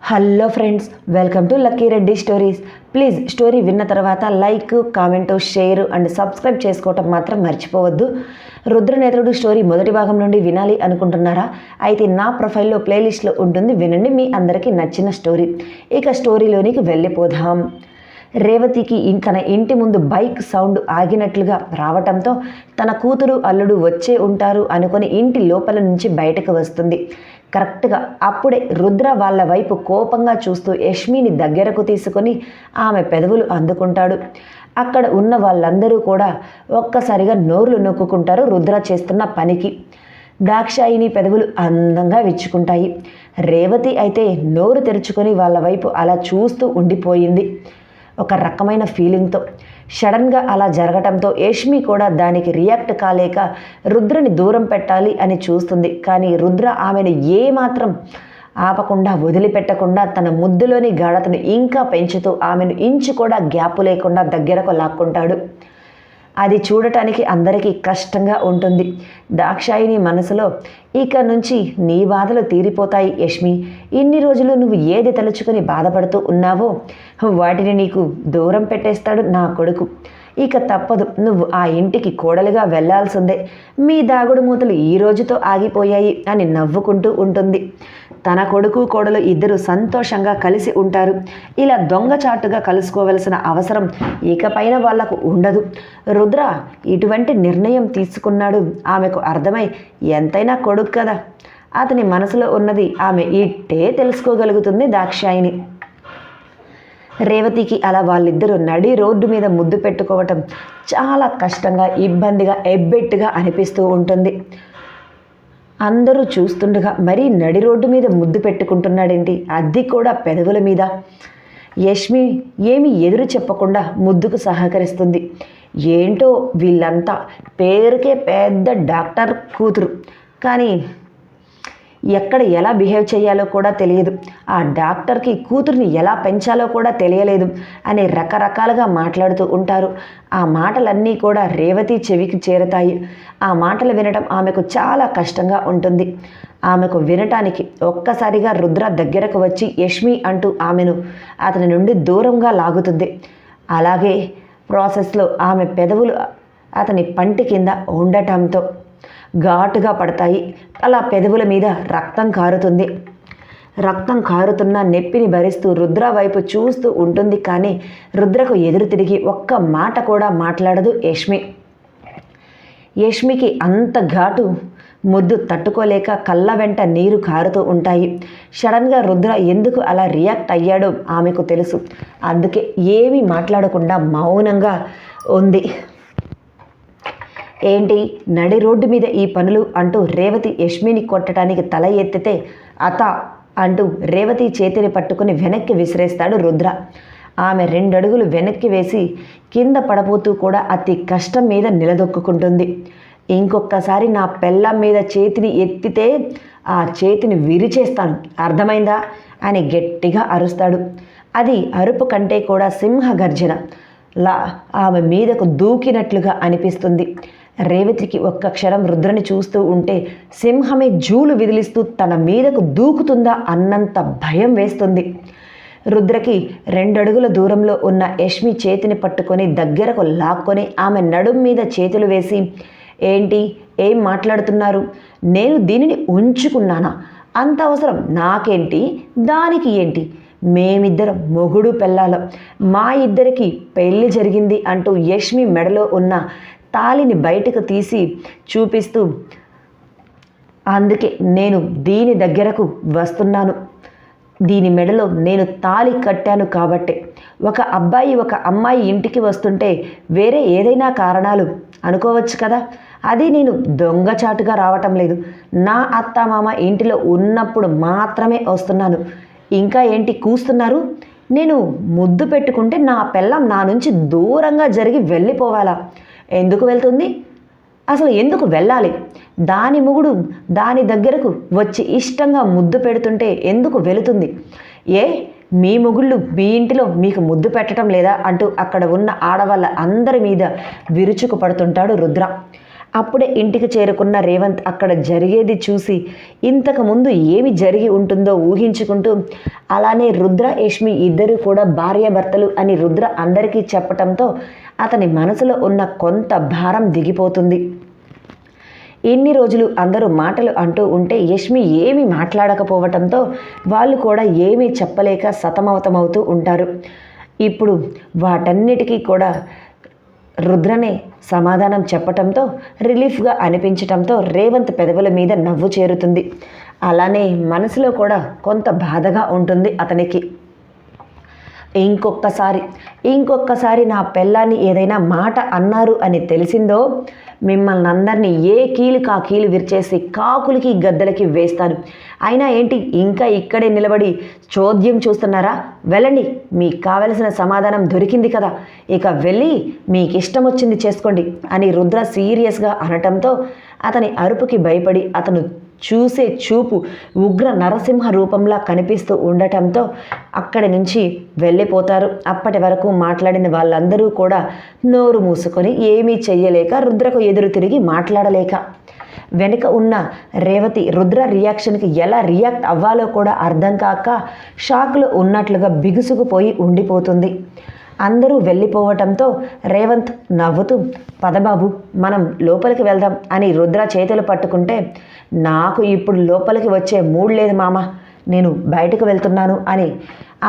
Hello friends, welcome to lucky Reddy stories. Please story విన్న తర్వాత like, comment, share and subscribe చేసుకోవటం మాత్రం మర్చిపోవద్దు. రుద్రనేత్రుడు స్టోరీ మొదటి భాగం నుండి వినాలి అనుకుంటున్నారా? అయితే నా ప్రొఫైల్లో ప్లేలిస్ట్లో ఉంటుంది, వినండి. మీ అందరికీ నచ్చిన స్టోరీ. ఇక స్టోరీలోనికి వెళ్ళిపోదాం. రేవతికి తన ఇంటి ముందు బైక్ సౌండ్ ఆగినట్లుగా రావటంతో తన కూతురు అల్లుడు వచ్చే ఉంటారు అనుకొని ఇంటి లోపల నుంచి బయటకు వస్తుంది. కరెక్ట్గా అప్పుడే రుద్ర వాళ్ళ వైపు కోపంగా చూస్తూ యష్మిని దగ్గరకు తీసుకొని ఆమె పెదవులు అందుకుంటాడు. అక్కడ ఉన్న వాళ్ళందరూ కూడా ఒక్కసారిగా నోర్లు నొక్కుంటారు రుద్ర చేస్తున్న పనికి. దాక్షాయిని పెదవులు అందంగా విచ్చుకుంటాయి. రేవతి అయితే నోరు తెరుచుకొని వాళ్ళ వైపు అలా చూస్తూ ఉండిపోయింది, ఒక రకమైన ఫీలింగ్తో. సడన్గా అలా జరగటంతో యష్మి కూడా దానికి రియాక్ట్ కాలేక రుద్రని దూరం పెట్టాలి అని చూస్తుంది. కానీ రుద్ర ఆమెను ఏమాత్రం ఆపకుండా, వదిలిపెట్టకుండా తన ముద్దులోని గాఢతను ఇంకా పెంచుతూ ఆమెను ఇంచు కూడా గ్యాప్ లేకుండా దగ్గరకు లాక్కుంటాడు. అది చూడటానికి అందరికీ కష్టంగా ఉంటుంది. దాక్షాయిని మనసులో, ఇక నుంచి నీ బాధలు తీరిపోతాయి యష్మి. ఇన్ని రోజులు నువ్వు ఏది తలుచుకొని బాధపడుతూ ఉన్నావో వాటిని నీకు దూరం పెట్టేస్తాడు నా కొడుకు. ఇక తప్పదు, నువ్వు ఆ ఇంటికి కోడలుగా వెళ్లాల్సిందే. మీ దాగుడు మూతలు ఈ రోజుతో ఆగిపోయాయి అని నవ్వుకుంటూ ఉంటుంది. తన కొడుకు కోడలు ఇద్దరు సంతోషంగా కలిసి ఉంటారు. ఇలా దొంగచాటుగా కలుసుకోవలసిన అవసరం ఇకపైన వాళ్లకు ఉండదు. రుద్ర ఇటువంటి నిర్ణయం తీసుకున్నాడు. ఆమెకు అర్థమై, ఎంతైనా కొడుకు కదా, అతని మనసులో ఉన్నది ఆమె ఇట్టే తెలుసుకోగలుగుతుంది దాక్షాయిని. రేవతికి అలా వాళ్ళిద్దరూ నడి రోడ్డు మీద ముద్దు పెట్టుకోవటం చాలా కష్టంగా, ఇబ్బందిగా, ఎబ్బెట్టుగా అనిపిస్తూ ఉంటుంది. అందరూ చూస్తుండగా మరీ నడి రోడ్డు మీద ముద్దు పెట్టుకుంటున్నాడేంటి, అది కూడా పెదవుల మీద. యష్మి ఏమీ ఎదురు చెప్పకుండా ముద్దుకు సహకరిస్తుంది. ఏంటో వీళ్ళంతా పేరుకే పెద్ద డాక్టర్ కూతురు, కానీ ఎక్కడ ఎలా బిహేవ్ చేయాలో కూడా తెలియదు, ఆ డాక్టర్కి కూతుర్ని ఎలా పెంచాలో కూడా తెలియలేదు అని రకరకాలుగా మాట్లాడుతూ ఉంటారు. ఆ మాటలన్నీ కూడా రేవతి చెవికి చేరుతాయి. ఆ మాటలు వినడం ఆమెకు చాలా కష్టంగా ఉంటుంది. ఆమెకు వినటానికి ఒక్కసారిగా రుద్ర దగ్గరకు వచ్చి యష్మి అంటూ ఆమెను అతని నుండి దూరంగా లాగుతుంది. అలాగే ప్రాసెస్లో ఆమె పెదవులు అతని పంటి కింద ఉండటంతో ఘాటుగా పడతాయి. అలా పెదవుల మీద రక్తం కారుతుంది. రక్తం కారుతున్న నొప్పిని భరిస్తూ రుద్ర వైపు చూస్తూ ఉంటుంది. కానీ రుద్రకు ఎదురు తిరిగి ఒక్క మాట కూడా మాట్లాడదు యష్మి. యష్మికి అంత ఘాటు ముద్దు తట్టుకోలేక కళ్ళ వెంట నీరు కారుతూ ఉంటాయి. సడన్గా రుద్ర ఎందుకు అలా రియాక్ట్ అయ్యాడో ఆమెకు తెలుసు. అందుకే ఏమీ మాట్లాడకుండా మౌనంగా ఉంది. ఏంటి నడి రోడ్డు మీద ఈ పనులు అంటూ రేవతి యష్మిని కొట్టడానికి తల ఎత్తితే, అత అంటూ రేవతి చేతిని పట్టుకుని వెనక్కి విసిరేస్తాడు రుద్ర. ఆమె 2 అడుగులు వెనక్కి వేసి కింద పడబోతూ కూడా అతి కష్టం మీద నిలదొక్కుంటుంది. ఇంకొకసారి నా పెళ్ళాం మీద చేతిని ఎత్తితే ఆ చేతిని విరిచేస్తాను, అర్థమైందా అని గట్టిగా అరుస్తాడు. అది అరుపు కంటే కూడా సింహ గర్జన లా ఆమె మీదకు దూకినట్లుగా అనిపిస్తుంది. రేవతికి ఒక్క క్షణం రుద్రని చూస్తూ ఉంటే సింహమే జూలు విదిలిస్తూ తన మీదకు దూకుతుందా అన్నంత భయం వేస్తుంది. రుద్రకి 2 అడుగుల దూరంలో ఉన్న యష్మి చేతిని పట్టుకొని దగ్గరకు లాక్కొని ఆమె నడుం మీద చేతులు వేసి, ఏంటి ఏం మాట్లాడుతున్నారు, నేను దీనిని ఉంచుకున్నానా, అంత అవసరం నాకేంటి, దానికి ఏంటి, మేమిద్దరం మొగుడు పెళ్ళాలం, మా ఇద్దరికి పెళ్ళి జరిగింది అంటూ యష్మి మెడలో ఉన్న తాళిని బయటకు తీసి చూపిస్తూ, అందుకే నేను దీని దగ్గరకు వస్తున్నాను, దీని మెడలో నేను తాళి కట్టాను కాబట్టే. ఒక అబ్బాయి ఒక అమ్మాయి ఇంటికి వస్తుంటే వేరే ఏదైనా కారణాలు అనుకోవచ్చు కదా, అది నేను దొంగచాటుగా రావటం లేదు, నా అత్తామామ ఇంటిలో ఉన్నప్పుడు మాత్రమే వస్తున్నాను. ఇంకా ఏంటి కూస్తున్నారు, నేను ముద్దు పెట్టుకుంటే నా పెళ్ళం నా నుంచి దూరంగా జరిగి వెళ్ళిపోవాలా, ఎందుకు వెళ్తుంది, అసలు ఎందుకు వెళ్ళాలి, దాని మొగుడు దాని దగ్గరకు వచ్చి ఇష్టంగా ముద్దు పెడుతుంటే ఎందుకు వెళుతుంది, ఏ మీ మొగుళ్ళు మీ ఇంటిలో మీకు ముద్దు పెట్టడం లేదా అంటూ అక్కడ ఉన్న ఆడవాళ్ళ అందరి మీద విరుచుకు పడుతుంటాడు రుద్ర. అప్పుడే ఇంటికి చేరుకున్న రేవంత్ అక్కడ జరిగేది చూసి ఇంతకుముందు ఏమి జరిగి ఉంటుందో ఊహించుకుంటూ, అలానే రుద్ర యష్మి ఇద్దరు కూడా భార్యాభర్తలు అని రుద్ర అందరికీ చెప్పటంతో అతని మనసులో ఉన్న కొంత భారం దిగిపోతుంది. ఇన్ని రోజులు అందరూ మాటలు అంటూ ఉంటే యష్మి ఏమీ మాట్లాడకపోవటంతో వాళ్ళు కూడా ఏమీ చెప్పలేక సతమతమవుతూ ఉంటారు. ఇప్పుడు వాటన్నిటికీ కూడా రుద్రనే సమాధానం చెప్పటంతో రిలీఫ్గా అనిపించటంతో రేవంత్ పెదవుల మీద నవ్వు చేరుతుంది. అలానే మనసులో కూడా కొంత బాధగా ఉంటుంది అతనికి. ఇంకొక్కసారి నా పెళ్ళాన్ని ఏదైనా మాట అన్నారు అని తెలిసిందో మిమ్మల్ని అందరినీ ఏ కీలుకా కీలు విరిచేసి కాకులకి గద్దలకి వేస్తాను. అయినా ఏంటి ఇంకా ఇక్కడే నిలబడి చోద్యం చూస్తున్నారా? వెళ్ళండి, మీకు కావలసిన సమాధానం దొరికింది కదా, ఇక వెళ్ళి మీకు ఇష్టం వచ్చింది చేసుకోండి అని రుద్ర సీరియస్గా అనటంతో అతని అరుపుకి భయపడి అతను చూసే చూపు ఉగ్ర నరసింహ రూపంలా కనిపిస్తూ ఉండటంతో అక్కడి నుంచి వెళ్ళిపోతారు. అప్పటి వరకు మాట్లాడిన వాళ్ళందరూ కూడా నోరు మూసుకొని ఏమీ చెయ్యలేక రుద్రకు ఎదురు తిరిగి మాట్లాడలేక వెనుక ఉన్న రేవతి రుద్ర రియాక్షన్కి ఎలా రియాక్ట్ అవ్వాలో కూడా అర్థం కాక షాక్లో ఉన్నట్లుగా బిగుసుకుపోయి ఉండిపోతుంది. అందరూ వెళ్ళిపోవటంతో రేవంత్ నవ్వుతూ, పదబాబు మనం లోపలికి వెళ్దాం అని రుద్ర చేతులు పట్టుకుంటే, నాకు ఇప్పుడు లోపలికి వచ్చే మూడ్ లేదు మామ, నేను బయటకు వెళ్తున్నాను అని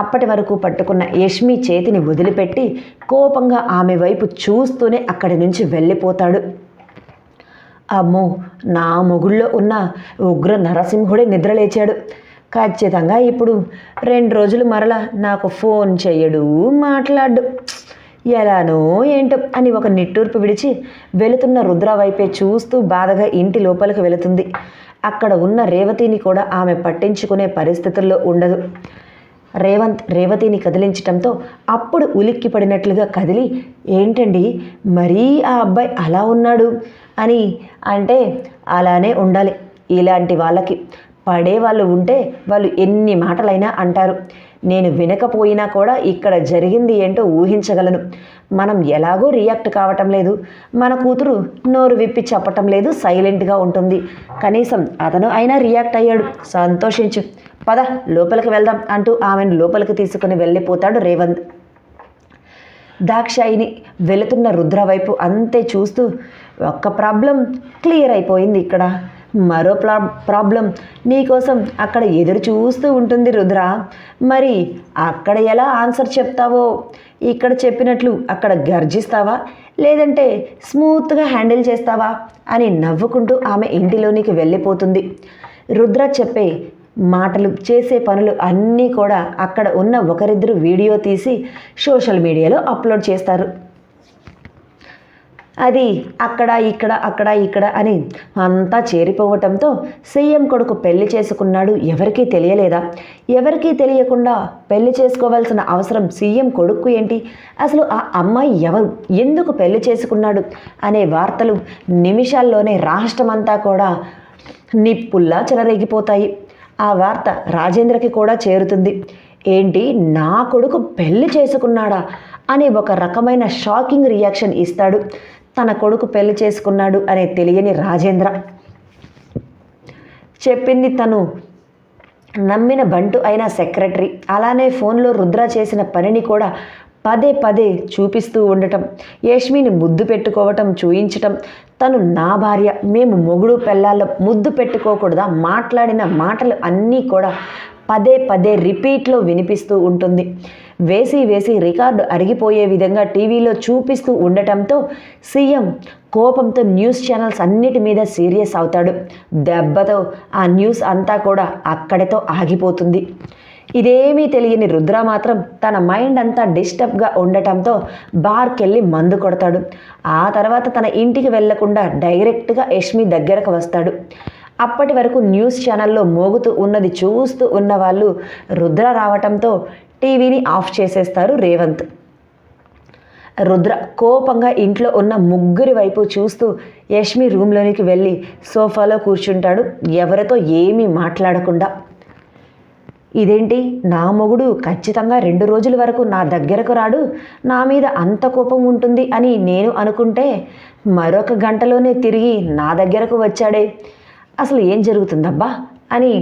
అప్పటి వరకు పట్టుకున్న యష్మి చేతిని వదిలిపెట్టి కోపంగా ఆమె వైపు చూస్తూనే అక్కడి నుంచి వెళ్ళిపోతాడు. అమ్మో, నా మొగుళ్ళో ఉన్న ఉగ్ర నరసింహుడే నిద్రలేచాడు. ఖచ్చితంగా ఇప్పుడు 2 రోజులు మరలా నాకు ఫోన్ చేయడు, మాట్లాడు, ఎలానో ఏంటో అని ఒక నిట్టూర్పు విడిచి వెళుతున్న రుద్ర వైపే చూస్తూ బాధగా ఇంటి లోపలికి వెళుతుంది. అక్కడ ఉన్న రేవతిని కూడా ఆమె పట్టించుకునే పరిస్థితుల్లో ఉండదు. రేవతిని కదిలించటంతో అప్పుడు ఉలిక్కి పడినట్లుగా కదిలి, ఏంటండి మరీ ఆ అబ్బాయి అలా ఉన్నాడు అని అంటే, అలానే ఉండాలి. ఇలాంటి వాళ్ళకి పడేవాళ్ళు ఉంటే వాళ్ళు ఎన్ని మాటలైనా అంటారు. నేను వినకపోయినా కూడా ఇక్కడ జరిగింది ఏంటో ఊహించగలను. మనం ఎలాగో రియాక్ట్ కావటం లేదు, మన కూతురు నోరు విప్పి చెప్పటం లేదు, సైలెంట్గా ఉంటుంది. కనీసం అతను అయినా రియాక్ట్ అయ్యాడు, సంతోషించు, పద లోపలికి వెళ్దాం అంటూ ఆమెను లోపలికి తీసుకుని వెళ్ళిపోతాడు రేవంత్. దాక్షాయిని వెళుతున్న రుద్ర వైపు అంతే చూస్తూ, ఒక్క ప్రాబ్లం క్లియర్ అయిపోయింది, ఇక్కడ మరో ప్రాబ్లం నీకోసం అక్కడ ఎదురు చూస్తూ ఉంటుంది రుద్ర. మరి అక్కడ ఎలా ఆన్సర్ చెప్తావో, ఇక్కడ చెప్పినట్లు అక్కడ గర్జిస్తావా, లేదంటే స్మూత్గా హ్యాండిల్ చేస్తావా అని నవ్వుకుంటూ ఆమె ఇంటిలోనికి వెళ్ళిపోతుంది. రుద్ర చెప్పే మాటలు, చేసే పనులు అన్నీ కూడా అక్కడ ఉన్న ఒకరిద్దరు వీడియో తీసి సోషల్ మీడియాలో అప్లోడ్ చేస్తారు. అది అక్కడ ఇక్కడ అని అంతా చేరిపోవటంతో సీఎం కొడుకు పెళ్లి చేసుకున్నాడు ఎవరికీ తెలియలేదా? ఎవరికీ తెలియకుండా పెళ్లి చేసుకోవాల్సిన అవసరం సీఎం కొడుకు ఏంటి? అసలు ఆ అమ్మాయి ఎవరు, ఎందుకు పెళ్లి చేసుకున్నాడు అనే వార్తలు నిమిషాల్లోనే రాష్ట్రమంతా కూడా నిప్పుల్లా చెలరేగిపోతాయి. ఆ వార్త రాజేంద్రకి కూడా చేరుతుంది. ఏంటి, నా కొడుకు పెళ్లి చేసుకున్నాడా అనే ఒక రకమైన షాకింగ్ రియాక్షన్ ఇస్తాడు తన కొడుకు పెళ్లి చేసుకున్నాడు అనే తెలియని రాజేంద్ర. చెప్పింది తను నమ్మిన బంటు అయిన సెక్రటరీ. అలానే ఫోన్లో రుద్ర చేసిన పనిని కూడా పదే పదే చూపిస్తూ ఉండటం, యష్మిని ముద్దు పెట్టుకోవటం చూయించటం, తను నా భార్య, మేము మొగుడు పెళ్ళాల్లో ముద్దు పెట్టుకోకూడదా, మాట్లాడిన మాటలు అన్నీ కూడా పదే పదే రిపీట్లో వినిపిస్తూ ఉంటుంది. వేసి రికార్డు అరిగిపోయే విధంగా టీవీలో చూపిస్తూ ఉండటంతో సీఎం కోపంతో న్యూస్ ఛానల్స్ అన్నిటి మీద సీరియస్ అవుతాడు. దెబ్బతో ఆ న్యూస్ అంతా కూడా అక్కడితో ఆగిపోతుంది. ఇదేమీ తెలియని రుద్ర మాత్రం తన మైండ్ అంతా డిస్టర్బ్గా ఉండటంతో బార్కెళ్ళి మందు కొడతాడు. ఆ తర్వాత తన ఇంటికి వెళ్లకుండా డైరెక్ట్గా యష్మి దగ్గరకు వస్తాడు. అప్పటి వరకు న్యూస్ ఛానల్లో మోగుతూ ఉన్నది చూస్తూ ఉన్న వాళ్ళు రుద్ర రావటంతో టీవీని ఆఫ్ చేసేస్తారు రేవంత్. రుద్ర కోపంగా ఇంట్లో ఉన్న ముగ్గురి వైపు చూస్తూ యష్మి రూమ్లోనికి వెళ్ళి సోఫాలో కూర్చుంటాడు, ఎవరితో ఏమీ మాట్లాడకుండా. ఇదేంటి, నా మొగుడు ఖచ్చితంగా 2 రోజుల వరకు నా దగ్గరకు రాడు, నా మీద అంత కోపం ఉంటుంది అని నేను అనుకుంటే మరొక గంటలోనే తిరిగి నా దగ్గరకు వచ్చాడే, అసలు ఏం జరుగుతుందబ్బా అని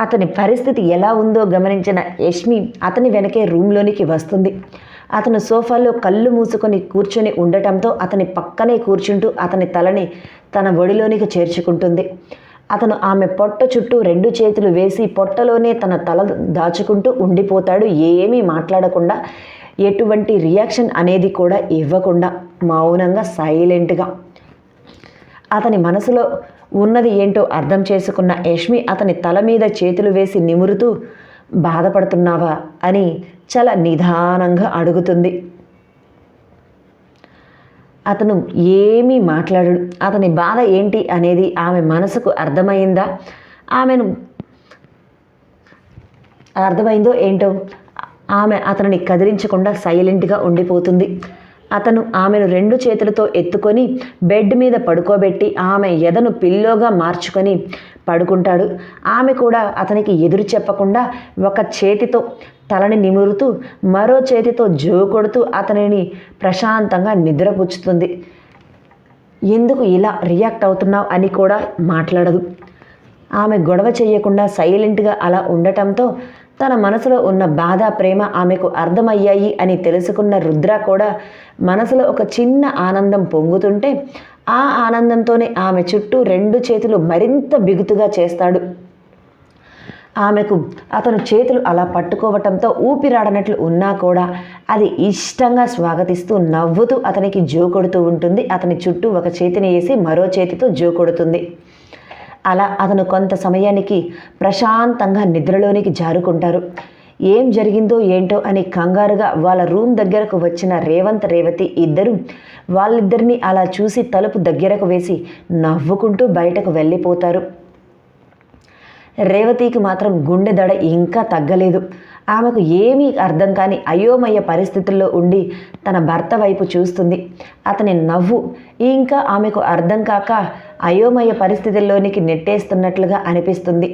అతని పరిస్థితి ఎలా ఉందో గమనించిన యష్మి అతని వెనకే రూమ్లోనికి వస్తుంది. అతను సోఫాలో కళ్ళు మూసుకొని కూర్చొని ఉండటంతో అతని పక్కనే కూర్చుంటూ అతని తలని తన ఒడిలోనికి చేర్చుకుంటుంది. అతను ఆమె పొట్ట చుట్టూ 2 చేతులు వేసి పొట్టలోనే తన తల దాచుకుంటూ ఉండిపోతాడు, ఏమీ మాట్లాడకుండా, ఎటువంటి రియాక్షన్ అనేది కూడా ఇవ్వకుండా, మౌనంగా, సైలెంట్గా. అతని మనసులో ఉన్నది ఏంటో అర్థం చేసుకున్న యష్మి అతని తల మీద చేతులు వేసి నిమురుతూ, బాధపడుతున్నావా అని చాలా నిదానంగా అడుగుతుంది. అతను ఏమీ మాట్లాడడు. అతని బాధ ఏంటి అనేది ఆమె మనసుకు అర్థమైందా, అర్థమైందో ఏంటో ఆమె అతనిని కదిలించకుండా సైలెంట్గా ఉండిపోతుంది. అతను ఆమెను 2 చేతులతో ఎత్తుకొని బెడ్ మీద పడుకోబెట్టి ఆమె ఎదను పిల్లోగా మార్చుకొని పడుకుంటాడు. ఆమె కూడా అతనికి ఎదురు చెప్పకుండా ఒక చేతితో తలని నిమురుతూ మరో చేతితో జోకొడుతూ అతనిని ప్రశాంతంగా నిద్రపుచ్చుతుంది. ఎందుకు ఇలా రియాక్ట్ అవుతున్నావు అని కూడా మాట్లాడదు. ఆమె గొడవ చేయకుండా సైలెంట్గా అలా ఉండటంతో తన మనసులో ఉన్న బాధ, ప్రేమ ఆమెకు అర్థమయ్యాయి అని తెలుసుకున్న రుద్ర కూడా మనసులో ఒక చిన్న ఆనందం పొంగుతుంటే ఆ ఆనందంతోనే ఆమె చుట్టూ 2 చేతులు మరింత బిగుతుగా చేస్తాడు. ఆమెకు అతను చేతులు అలా పట్టుకోవటంతో ఊపిరాడనట్లు ఉన్నా కూడా అది ఇష్టంగా స్వాగతిస్తూ నవ్వుతూ అతనికి జోకొడుతూ ఉంటుంది. అతని చుట్టూ ఒక చేతిని వేసి మరో చేతితో జోకొడుతుంది. అలా అతను కొంత సమయానికి ప్రశాంతంగా నిద్రలోనికి జారుకుంటారు. ఏం జరిగిందో ఏంటో అని కంగారుగా వాళ్ళ రూమ్ దగ్గరకు వచ్చిన రేవంత్, రేవతి ఇద్దరు వాళ్ళిద్దరినీ అలా చూసి తలుపు దగ్గరకు వేసి నవ్వుకుంటూ బయటకు వెళ్ళిపోతారు. రేవతికి మాత్రం గుండె దడ ఇంకా తగ్గలేదు. ఆమెకు ఏమీ అర్థం కాని అయోమయ పరిస్థితుల్లో ఉండి తన భర్త వైపు చూస్తుంది. అతని నవ్వు ఇంకా ఆమెకు అర్థం కాక అయోమయ పరిస్థితుల్లోనికి నెట్టేస్తున్నట్లుగా అనిపిస్తుంది.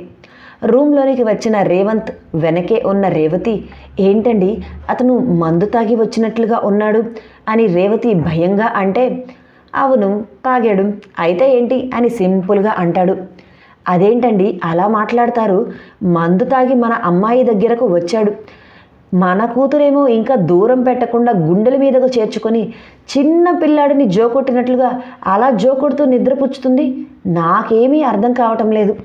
రూమ్లోనికి వచ్చిన రేవంత్ వెనకే ఉన్న రేవతి, ఏంటండి అతను మందు తాగి వచ్చినట్లుగా ఉన్నాడు అని రేవతి భయంగా అంటే, అవును తాగాడు, అయితే ఏంటి అని సింపుల్గా అంటాడు. అదేంటండి అలా మాట్లాడతారు, మందు తాగి మన అమ్మాయి దగ్గరకు వచ్చాడు, మన కూతురేమో ఇంకా దూరం పెట్టకుండా గుండెల మీదకు చేర్చుకొని చిన్న పిల్లాడిని జోకొట్టినట్లుగా అలా జోకొడుతూ నిద్రపుచ్చుతుంది, నాకేమీ అర్థం కావటం లేదు,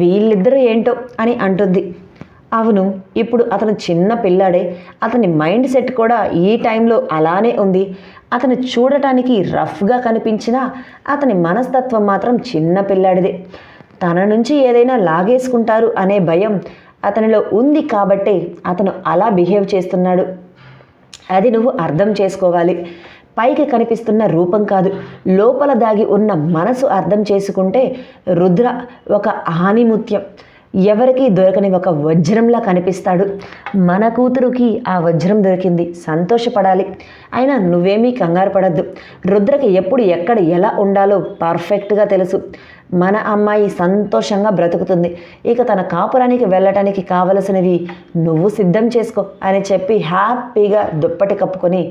వీళ్ళిద్దరూ ఏంటో అని అంటుంది. అవును, ఇప్పుడు అతను చిన్న పిల్లాడే, అతని మైండ్ సెట్ కూడా ఈ టైంలో అలానే ఉంది. అతను చూడటానికి రఫ్గా కనిపించినా అతని మనస్తత్వం మాత్రం చిన్న పిల్లాడిదే. తన నుంచి ఏదైనా లాగేసుకుంటారు అనే భయం అతనిలో ఉంది కాబట్టే అతను అలా బిహేవ్ చేస్తున్నాడు. అది నువ్వు అర్థం చేసుకోవాలి. పైకి కనిపిస్తున్న రూపం కాదు, లోపల దాగి ఉన్న మనసు అర్థం చేసుకుంటే రుద్ర ఒక ఆణిముత్యం, ఎవరికీ దొరకని ఒక వజ్రంలా కనిపిస్తాడు. మన కూతురుకి ఆ వజ్రం దొరికింది, సంతోషపడాలి. అయినా నువ్వేమీ కంగారు పడద్దు. రుద్రకి ఎప్పుడు ఎక్కడ ఎలా ఉండాలో పర్ఫెక్ట్గా తెలుసు. మన అమ్మాయి సంతోషంగా బ్రతుకుతుంది. ఇక తన కాపురానికి వెళ్ళటానికి కావలసినవి నువ్వు సిద్ధం చేసుకో అని చెప్పి హ్యాపీగా దుప్పటి కప్పుకొని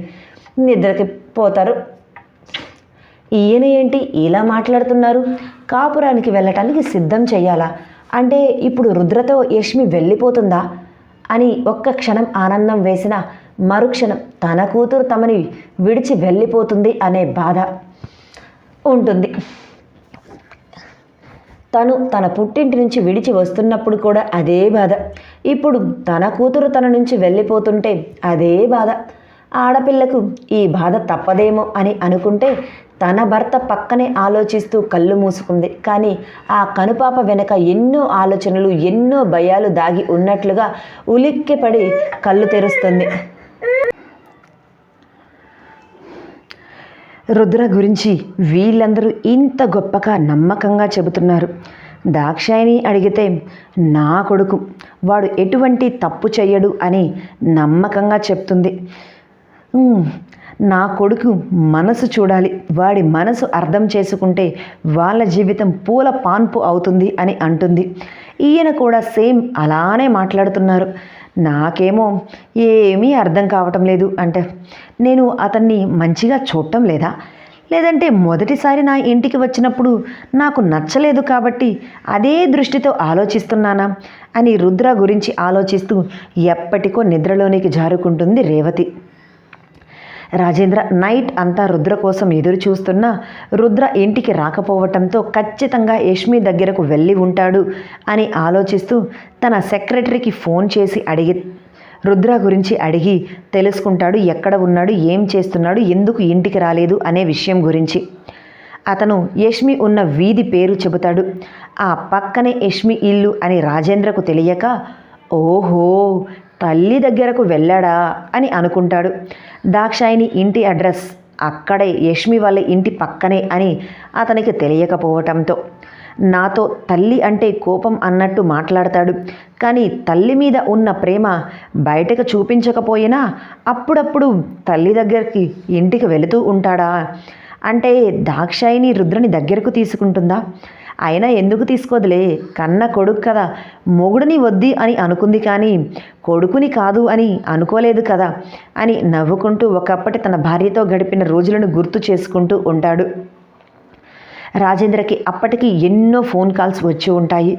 నిద్రకి పోతారు. ఈయన ఏంటి ఇలా మాట్లాడుతున్నారు, కాపురానికి వెళ్ళటానికి సిద్ధం చెయ్యాలా అంటే ఇప్పుడు రుద్రతో యష్మి వెళ్ళిపోతుందా అని ఒక్క క్షణం ఆనందం వేసిన మరుక్షణం తన కూతురు తమని విడిచి వెళ్ళిపోతుంది అనే బాధ ఉంటుంది. తను తన పుట్టింటి నుంచి విడిచి వస్తున్నప్పుడు కూడా అదే బాధ, ఇప్పుడు తన కూతురు తన నుంచి వెళ్ళిపోతుంటే అదే బాధ. ఆడపిల్లకు ఈ బాధ తప్పదేమో అని అనుకుంటే తన భర్త పక్కనే ఆలోచిస్తూ కళ్ళు మూసుకుంది. కానీ ఆ కనుపాప వెనక ఎన్నో ఆలోచనలు, ఎన్నో భయాలు దాగి ఉన్నట్లుగా ఉలిక్కిపడి కళ్ళు తెరుస్తుంది. రుద్ర గురించి వీళ్ళందరూ ఇంత గొప్పగా నమ్మకంగా చెబుతున్నారు. దాక్షాయిని అడిగితే నా కొడుకు, వాడు ఎటువంటి తప్పు చెయ్యడు అని నమ్మకంగా చెప్తుంది. నా కొడుకు మనసు చూడాలి, వాడి మనసు అర్థం చేసుకుంటే వాళ్ళ జీవితం పూల పాన్పు అవుతుంది అని అంటుంది. ఈయన కూడా సేమ్ అలానే మాట్లాడుతున్నారు. నాకేమో ఏమీ అర్థం కావటం లేదు. అంటే నేను అతన్ని మంచిగా చూడటం లేదా, లేదంటే మొదటిసారి నా ఇంటికి వచ్చినప్పుడు నాకు నచ్చలేదు కాబట్టి అదే దృష్టితో ఆలోచిస్తున్నానా అని రుద్ర గురించి ఆలోచిస్తూ ఎప్పటికో నిద్రలోనికి జారుకుంటుంది రేవతి. రాజేంద్ర నైట్ అంతా రుద్ర కోసం ఎదురు చూస్తున్నా రుద్ర ఇంటికి రాకపోవటంతో ఖచ్చితంగా యష్మి దగ్గరకు వెళ్ళి ఉంటాడు అని ఆలోచిస్తూ తన సెక్రటరీకి ఫోన్ చేసి రుద్ర గురించి అడిగి తెలుసుకుంటాడు. ఎక్కడ ఉన్నాడు, ఏం చేస్తున్నాడు, ఎందుకు ఇంటికి రాలేదు అనే విషయం గురించి. అతను యష్మి ఉన్న వీధి పేరు చెబుతాడు. ఆ పక్కనే యష్మి ఇల్లు అని రాజేంద్రకు తెలియక, ఓహో తల్లి దగ్గరకు వెళ్ళాడా అని అనుకుంటాడు. దాక్షాయిని ఇంటి అడ్రస్ అక్కడే, యష్మి వాళ్ళ ఇంటి పక్కనే అని అతనికి తెలియకపోవటంతో నాతో తల్లి అంటే కోపం అన్నట్టు మాట్లాడతాడు. కానీ తల్లి మీద ఉన్న ప్రేమ బయటకు చూపించకపోయినా అప్పుడప్పుడు తల్లి దగ్గరికి ఇంటికి వెళుతూ ఉంటాడా? అంటే దాక్షాయిని రుద్రని దగ్గరకు తీసుకుంటుందా? అయినా ఎందుకు తీసుకోదులే, కన్న కొడుకు కదా, మొగుడిని వద్ది అని అనుకుంది కానీ కొడుకుని కాదు అని అనుకోలేదు కదా అని నవ్వుకుంటూ ఒకప్పటి తన భార్యతో గడిపిన రోజులను గుర్తు చేసుకుంటూ ఉంటాడు. రాజేంద్రకి అప్పటికి ఎన్నో ఫోన్ కాల్స్ వచ్చి ఉంటాయి.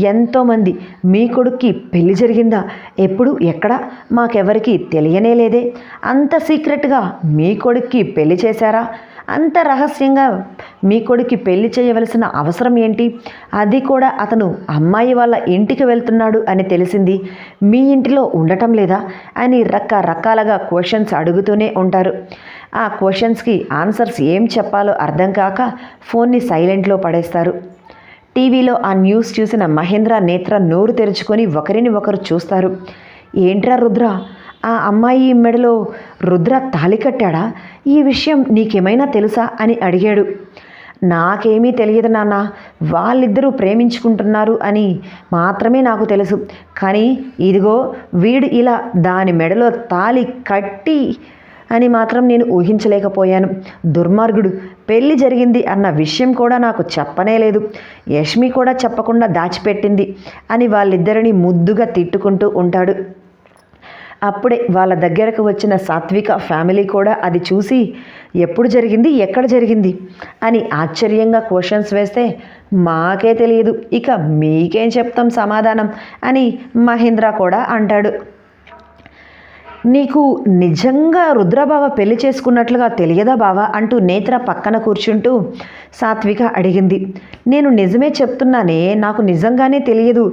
ఎంతోమంది మీ కొడుక్కి పెళ్లి జరిగిందా, ఎప్పుడు, ఎక్కడ, మాకెవరికి తెలియనే లేదే, అంత సీక్రెట్గా మీ కొడుక్కి పెళ్లి చేశారా, అంత రహస్యంగా మీ కొడుక్కి పెళ్లి చేయవలసిన అవసరం ఏంటి, అది కూడా అతను అమ్మాయి వాళ్ళ ఇంటికి వెళ్తున్నాడు అని తెలిసింది, మీ ఇంటిలో ఉండటం లేదా అని రకరకాలుగా క్వశ్చన్స్ అడుగుతూనే ఉంటారు. ఆ క్వశ్చన్స్కి ఆన్సర్స్ ఏం చెప్పాలో అర్థం కాక ఫోన్ని సైలెంట్లో పడేస్తారు. టీవీలో ఆ న్యూస్ చూసిన మహేంద్ర నేత్ర నోరు తెరుచుకొని ఒకరిని ఒకరు చూస్తారు. ఏంట్రా రుద్ర, ఆ అమ్మాయి మెడలో రుద్ర తాళి కట్టాడా, ఈ విషయం నీకేమైనా తెలుసా అని అడిగాడు. నాకేమీ తెలియదు నాన్న, వాళ్ళిద్దరూ ప్రేమించుకుంటున్నారు అని మాత్రమే నాకు తెలుసు. కానీ ఇదిగో వీడు ఇలా దాని మెడలో తాళి కట్టి అని మాత్రం నేను ఊహించలేకపోయాను. దుర్మార్గుడు, పెళ్లి జరిగింది అన్న విషయం కూడా నాకు చెప్పనే లేదు, యష్మి కూడా చెప్పకుండా దాచిపెట్టింది అని వాళ్ళిద్దరిని ముద్దుగా తిట్టుకుంటూ ఉంటాడు. అప్పుడే వాళ్ళ దగ్గరకు వచ్చిన సాత్విక ఫ్యామిలీ కూడా అది చూసి ఎప్పుడు జరిగింది, ఎక్కడ జరిగింది అని ఆశ్చర్యంగా క్వశ్చన్స్ వేస్తే మాకే తెలియదు, ఇక మీకేం చెప్తాం సమాధానం అని మహేంద్ర కూడా అంటాడు. నీకు నిజంగా రుద్రబావ పెళ్లి చేసుకున్నట్లుగా తెలియదా బావా అంటూ నేత్ర పక్కన కూర్చుంటూ సాత్విక అడిగింది. నేను నిజమే చెప్తున్నానే, నాకు నిజంగానే తెలియదు,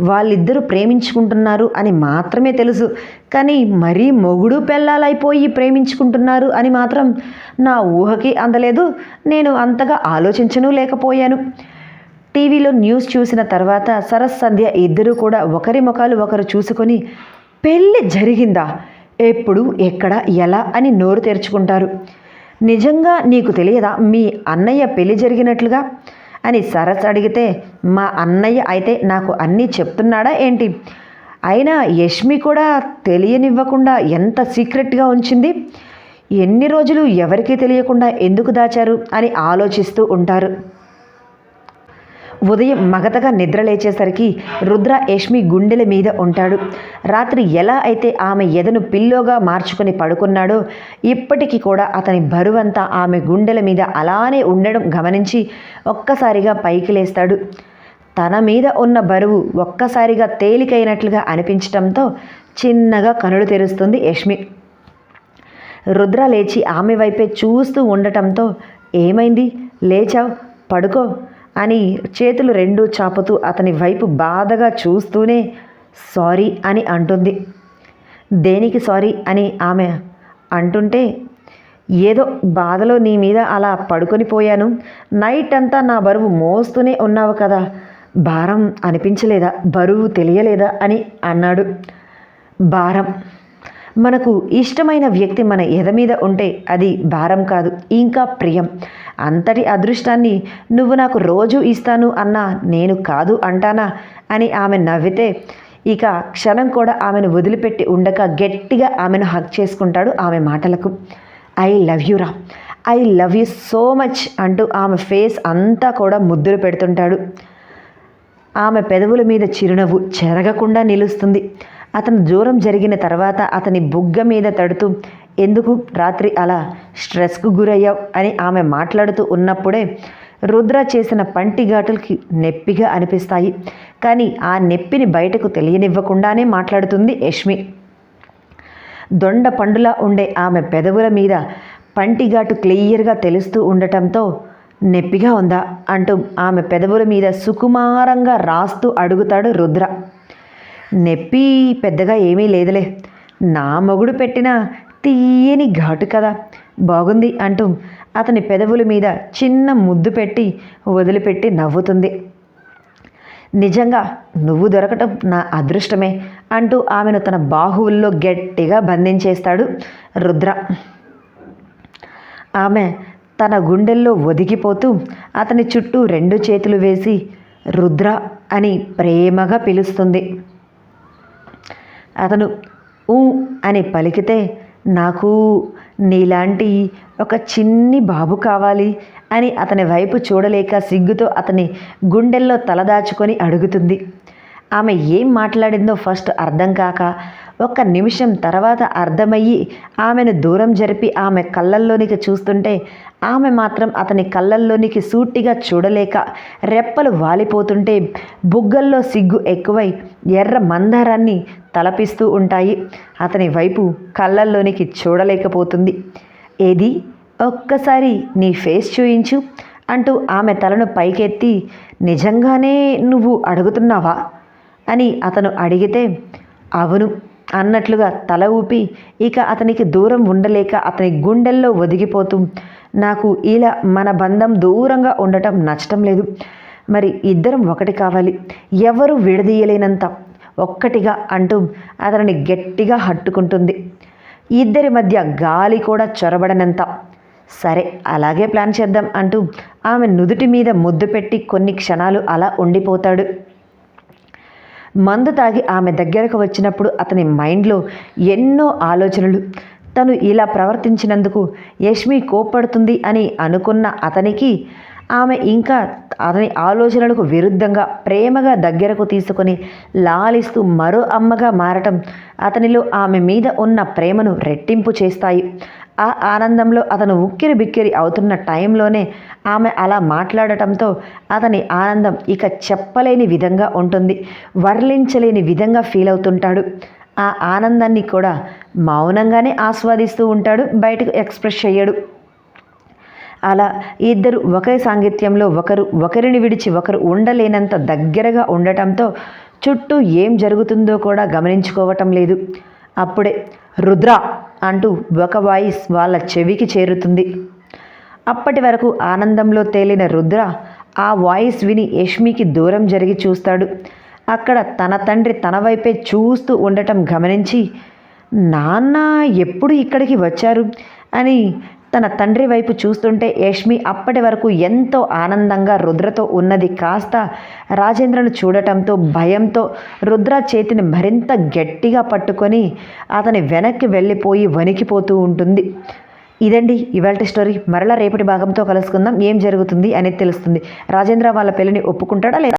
వాళ్ళిద్దరూ ప్రేమించుకుంటున్నారు అని మాత్రమే తెలుసు. కానీ మరీ మొగుడు పెళ్ళాలైపోయి ప్రేమించుకుంటున్నారు అని మాత్రం నా ఊహకి అందలేదు, నేను అంతగా ఆలోచించను లేకపోయాను. టీవీలో న్యూస్ చూసిన తర్వాత సరస్ సంధ్య ఇద్దరూ కూడా ఒకరి ముఖాలు ఒకరు చూసుకొని పెళ్ళి జరిగిందా, ఎప్పుడు, ఎక్కడ, ఎలా అని నోరు తెరుచుకుంటారు. నిజంగా నీకు తెలియదా మీ అన్నయ్య పెళ్లి జరిగినట్లుగా అని సరస్ అడిగితే, మా అన్నయ్య అయితే నాకు అన్నీ చెప్తున్నాడా ఏంటి, అయినా యష్మి కూడా తెలియనివ్వకుండా ఎంత సీక్రెట్గా ఉంచింది, ఎన్ని రోజులు ఎవరికీ తెలియకుండా ఎందుకు దాచారు అని ఆలోచిస్తూ ఉంటారు. ఉదయం మగతగా నిద్రలేచేసరికి రుద్ర యష్మి గుండెల మీద ఉంటాడు. రాత్రి ఎలా అయితే ఆమె ఎదను పిల్లోగా మార్చుకొని పడుకున్నాడో ఇప్పటికీ కూడా అతని బరువంతా ఆమె గుండెల మీద అలానే ఉండడం గమనించి ఒక్కసారిగా పైకి లేస్తాడు. తన మీద ఉన్న బరువు ఒక్కసారిగా తేలికైనట్లుగా అనిపించడంతో చిన్నగా కనులు తెరుస్తుంది యష్మి. రుద్ర లేచి ఆమె వైపే చూస్తూ ఉండటంతో ఏమైంది, లేచావు, పడుకో అని చేతులు రెండూ చాపుతూ అతని వైపు బాధగా చూస్తూనే సారీ అని అంటుంది. దేనికి సారీ అని ఆమె అంటుంటే, ఏదో బాధలో నీ మీద అలా పడుకొని పోయాను, నైట్ అంతా నా బరువు మోస్తూనే ఉన్నావు కదా, భారం అనిపించలేదా, బరువు తెలియలేదా అని అన్నాడు. భారం, మనకు ఇష్టమైన వ్యక్తి మన ఎద మీద ఉంటే అది భారం కాదు, ఇంకా ప్రియం. అంతటి అదృష్టాన్ని నువ్వు నాకు రోజు ఇస్తాను అన్నా నేను కాదు అంటానా అని ఆమె నవ్వితే ఇక క్షణం కూడా ఆమెను వదిలిపెట్టి ఉండక గట్టిగా ఆమెను హగ్ చేసుకుంటాడు. ఆమె మాటలకు ఐ లవ్ యూ రా, I love you so much అంటూ ఆమె ఫేస్ అంతా కూడా ముద్దులు పెడుతుంటాడు. ఆమె పెదవుల మీద చిరునవ్వు చెరగకుండా నిలుస్తుంది. అతను దూరం జరిగిన తర్వాత అతని బుగ్గ మీద తడుతూ, ఎందుకు రాత్రి అలా స్ట్రెస్కు గురయ్యావు అని ఆమె మాట్లాడుతూ ఉన్నప్పుడే రుద్ర చేసిన పంటిఘాటులకి నొప్పిగా అనిపిస్తాయి. కానీ ఆ నొప్పిని బయటకు తెలియనివ్వకుండానే మాట్లాడుతుంది యష్మి. దొండ పండులా ఉండే ఆమె పెదవుల మీద పంటిఘాటు క్లియర్గా తెలుస్తూ ఉండటంతో, నొప్పిగా ఉందా అంటూ ఆమె పెదవుల మీద సుకుమారంగా రాస్తూ అడుగుతాడు రుద్ర. నొప్పి పెద్దగా ఏమీ లేదులే, నా మొగుడు పెట్టిన తీయని ఘాటు కదా, బాగుంది అంటూ అతని పెదవుల మీద చిన్న ముద్దు పెట్టి వదిలిపెట్టి నవ్వుతుంది. నిజంగా నువ్వు దొరకటం నా అదృష్టమే అంటూ ఆమెను తన బాహువుల్లో గట్టిగా బంధించేస్తాడు రుద్ర. ఆమె తన గుండెల్లో ఒదిగిపోతూ అతని చుట్టూ 2 చేతులు వేసి రుద్ర అని ప్రేమగా పిలుస్తుంది. అతను ఊ అని పలికితే, నాకు నీలాంటి ఒక చిన్ని బాబు కావాలి అని అతని వైపు చూడలేక సిగ్గుతో అతని గుండెల్లో తలదాచుకొని అడుగుతుంది. ఆమె ఏం మాట్లాడిందో ఫస్ట్ అర్థం కాక 1 నిమిషం తర్వాత అర్థమయ్యి ఆమెను దూరం జరిపి ఆమె కళ్ళల్లోనికి చూస్తుంటే ఆమె మాత్రం అతని కళ్ళల్లోనికి సూటిగా చూడలేక రెప్పలు వాలిపోతుంటే బుగ్గల్లో సిగ్గు ఎక్కువై ఎర్ర మందారాన్ని తలపిస్తూ ఉంటాయి. అతని వైపు కళ్ళల్లోనికి చూడలేకపోతుంది. ఏది ఒక్కసారి నీ ఫేస్ చూయించు అంటూ ఆమె తలను పైకెత్తి, నిజంగానే నువ్వు అడుగుతున్నావా అని అతను అడిగితే, అవును అన్నట్లుగా తల ఊపి ఇక అతనికి దూరం ఉండలేక అతని గుండెల్లో ఒదిగిపోతూ, నాకు ఇలా మన బంధం దూరంగా ఉండటం నచ్చటం లేదు, మరి ఇద్దరం ఒకటి కావాలి, ఎవరు విడదీయలేనంత ఒక్కటిగా అంటూ అతనిని గట్టిగా హత్తుకుంటుంది. ఇద్దరి మధ్య గాలి కూడా చొరబడనంత. సరే అలాగే ప్లాన్ చేద్దాం అంటూ ఆమె నుదుటి మీద ముద్దు పెట్టి కొన్ని క్షణాలు అలా ఉండిపోతాడు. మందు తాగి ఆమె దగ్గరకు వచ్చినప్పుడు అతని మైండ్లో ఎన్నో ఆలోచనలు. తను ఇలా ప్రవర్తించినందుకు యష్మి కోప్పడుతుంది అని అనుకున్న అతనికి ఆమె ఇంకా అతని ఆలోచనలకు విరుద్ధంగా ప్రేమగా దగ్గరకు తీసుకొని లాలిస్తూ మరో అమ్మగా మారటం అతనిలో ఆమె మీద ఉన్న ప్రేమను రెట్టింపు చేస్తాయి. ఆ ఆనందంలో అతను ఉక్కిరి బిక్కిరి అవుతున్న టైంలోనే ఆమె అలా మాట్లాడటంతో అతని ఆనందం ఇక చెప్పలేని విధంగా ఉంటుంది. వర్ణించలేని విధంగా ఫీల్ అవుతుంటాడు. ఆ ఆనందాన్ని కూడా మౌనంగానే ఆస్వాదిస్తూ ఉంటాడు, బయటకు ఎక్స్ప్రెస్ చేయడు. అలా ఇద్దరు ఒకరి సాంగత్యంలో ఒకరిని విడిచి ఒకరు ఉండలేనంత దగ్గరగా ఉండటంతో చుట్టూ ఏం జరుగుతుందో కూడా గమనించుకోవటం లేదు. అప్పుడే రుద్ర అంటూ ఒక వాయిస్ వాళ్ళ చెవికి చేరుతుంది. అప్పటి వరకు ఆనందంలో తేలిన రుద్ర ఆ వాయిస్ విని యష్మికి దూరం జరిగి చూస్తాడు. అక్కడ తన తండ్రి తన వైపే చూస్తూ ఉండటం గమనించి, నాన్న ఎప్పుడు ఇక్కడికి వచ్చారు అని తన తండ్రి వైపు చూస్తుంటే యష్మి అప్పటి వరకు ఎంతో ఆనందంగా రుద్రతో ఉన్నది కాస్త రాజేంద్రను చూడటంతో భయంతో రుద్ర చేతిని మరింత గట్టిగా పట్టుకొని అతని వెనక్కి వెళ్ళిపోయి వణికిపోతూ ఉంటుంది. ఇదండి ఇవాల్టి స్టోరీ. మరలా రేపటి భాగంతో కలుసుకుందాం. ఏం జరుగుతుంది అనేది తెలుస్తుంది. రాజేంద్ర వాళ్ళ పెళ్ళిని ఒప్పుకుంటాడా లేదా?